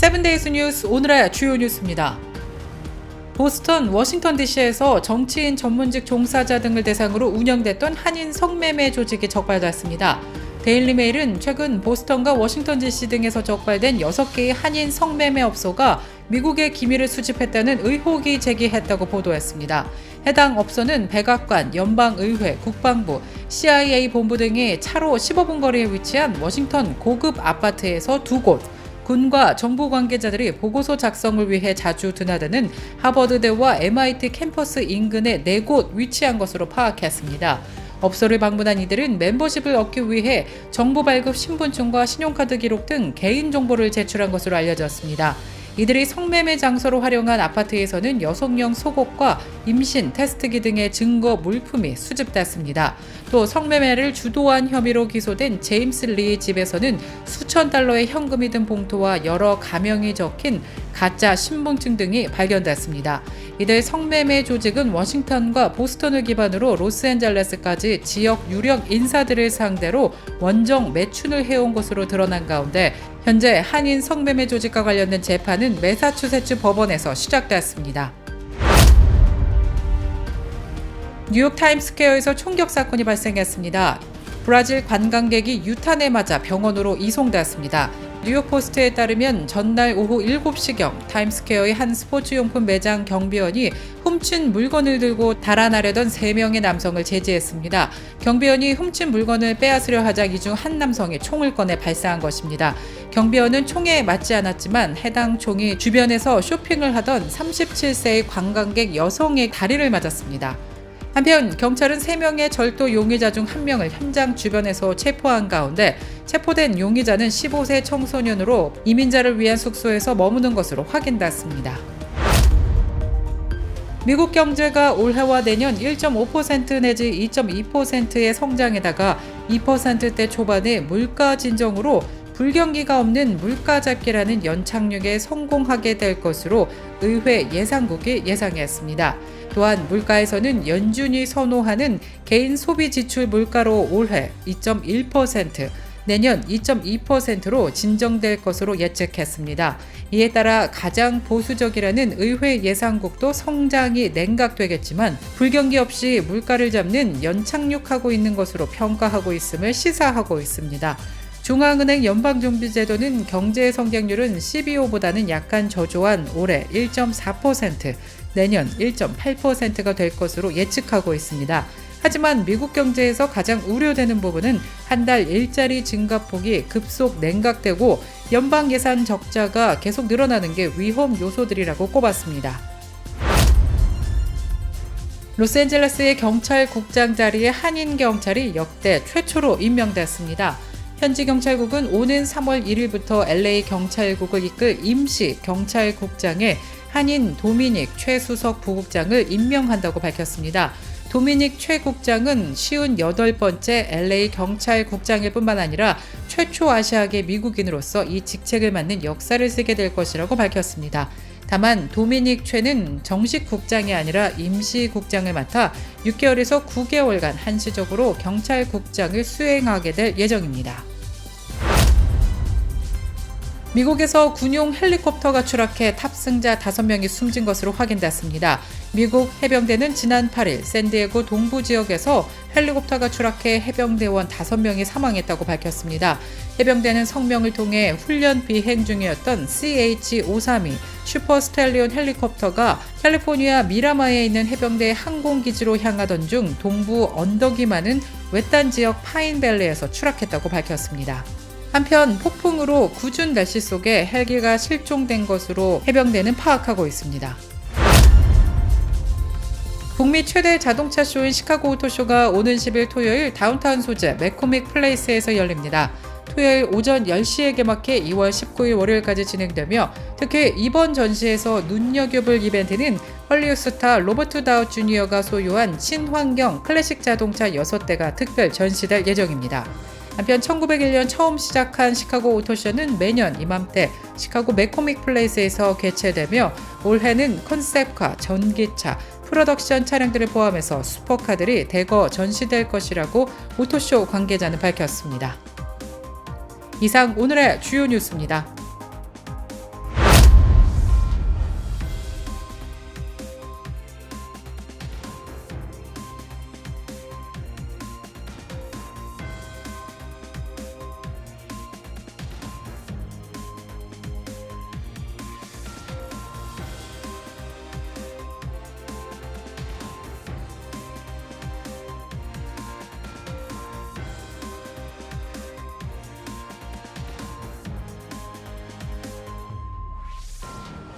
7데이즈 뉴스 오늘의 주요 뉴스입니다. 보스턴, 워싱턴 DC에서 정치인 전문직 종사자 등을 대상으로 운영됐던 한인 성매매 조직이 적발됐습니다. 데일리메일은 최근 보스턴과 워싱턴 DC 등에서 적발된 6개의 한인 성매매 업소가 미국의 기밀을 수집했다는 의혹이 제기했다고 보도했습니다. 해당 업소는 백악관, 연방의회, 국방부, CIA 본부 등이 차로 15분 거리에 위치한 워싱턴 고급 아파트에서 2곳, 군과 정부 관계자들이 보고서 작성을 위해 자주 드나드는 하버드대와 MIT 캠퍼스 인근에 4곳 위치한 것으로 파악했습니다. 업소를 방문한 이들은 멤버십을 얻기 위해 정부 발급 신분증과 신용카드 기록 등 개인 정보를 제출한 것으로 알려졌습니다. 이들이 성매매 장소로 활용한 아파트에서는 여성용 속옷과 임신, 테스트기 등의 증거 물품이 수집됐습니다. 또 성매매를 주도한 혐의로 기소된 제임스 리의 집에서는 수천 달러의 현금이 든 봉투와 여러 가명이 적힌 가짜 신분증 등이 발견됐습니다. 이들 성매매 조직은 워싱턴과 보스턴을 기반으로 로스앤젤레스까지 지역 유력 인사들을 상대로 원정 매춘을 해온 것으로 드러난 가운데 현재 한인 성매매 조직과 관련된 재판은 매사추세츠 법원에서 시작됐습니다. 뉴욕 타임스퀘어에서 총격 사건이 발생했습니다. 브라질 관광객이 유탄에 맞아 병원으로 이송됐습니다. 뉴욕 포스트에 따르면 전날 오후 7시경 타임스퀘어의 한 스포츠용품 매장 경비원이 훔친 물건을 들고 달아나려던 3명의 남성을 제지했습니다. 경비원이 훔친 물건을 빼앗으려 하자 이 중 한 남성이 총을 꺼내 발사한 것입니다. 경비원은 총에 맞지 않았지만 해당 총이 주변에서 쇼핑을 하던 37세의 관광객 여성의 다리를 맞았습니다. 한편 경찰은 3명의 절도 용의자 중 1명을 현장 주변에서 체포한 가운데 체포된 용의자는 15세 청소년으로 이민자를 위한 숙소에서 머무는 것으로 확인됐습니다. 미국 경제가 올해와 내년 1.5% 내지 2.2%의 성장에다가 2%대 초반의 물가 진정으로 불경기가 없는 물가 잡기라는 연착륙에 성공하게 될 것으로 의회 예상국이 예상했습니다. 또한 물가에서는 연준이 선호하는 개인 소비 지출 물가로 올해 2.1%, 내년 2.2%로 진정될 것으로 예측했습니다. 이에 따라 가장 보수적이라는 의회 예상국도 성장이 냉각되겠지만 불경기 없이 물가를 잡는 연착륙하고 있는 것으로 평가하고 있음을 시사하고 있습니다. 중앙은행 연방준비제도는 경제 성장률은 CBO보다는 약간 저조한 올해 1.4%, 내년 1.8%가 될 것으로 예측하고 있습니다. 하지만 미국 경제에서 가장 우려되는 부분은 한 달 일자리 증가폭이 급속 냉각되고 연방 예산 적자가 계속 늘어나는 게 위험 요소들이라고 꼽았습니다. 로스앤젤레스의 경찰국장 자리에 한인 경찰이 역대 최초로 임명됐습니다. 현지 경찰국은 오는 3월 1일부터 LA 경찰국을 이끌 임시 경찰국장에 한인 도미닉 최수석 부국장을 임명한다고 밝혔습니다. 도미닉 최 국장은 58번째 LA 경찰국장일 뿐만 아니라 최초 아시아계 미국인으로서 이 직책을 맡는 역사를 쓰게 될 것이라고 밝혔습니다. 다만 도미닉 최는 정식 국장이 아니라 임시 국장을 맡아 6개월에서 9개월간 한시적으로 경찰국장을 수행하게 될 예정입니다. 미국에서 군용 헬리콥터가 추락해 탑승자 5명이 숨진 것으로 확인됐습니다. 미국 해병대는 지난 8일 샌디에고 동부 지역에서 헬리콥터가 추락해 해병대원 5명이 사망했다고 밝혔습니다. 해병대는 성명을 통해 훈련 비행 중이었던 CH-532 슈퍼스텔리온 헬리콥터가 캘리포니아 미라마에 있는 해병대 항공기지로 향하던 중 동부 언덕이 많은 외딴 지역 파인밸리에서 추락했다고 밝혔습니다. 한편 폭풍으로 궂은 날씨 속에 헬기가 실종된 것으로 해병대는 파악하고 있습니다. 북미 최대 자동차 쇼인 시카고 오토쇼가 오는 10일 토요일 다운타운 소재 매코믹 플레이스에서 열립니다. 토요일 오전 10시에 개막해 2월 19일 월요일까지 진행되며 특히 이번 전시에서 눈여겨볼 이벤트는 헐리우드 스타 로버트 다우 주니어가 소유한 친환경 클래식 자동차 6대가 특별 전시될 예정입니다. 한편 1901년 처음 시작한 시카고 오토쇼는 매년 이맘때 시카고 매코믹 플레이스에서 개최되며 올해는 컨셉카, 전기차, 프로덕션 차량들을 포함해서 슈퍼카들이 대거 전시될 것이라고 오토쇼 관계자는 밝혔습니다. 이상 오늘의 주요 뉴스입니다.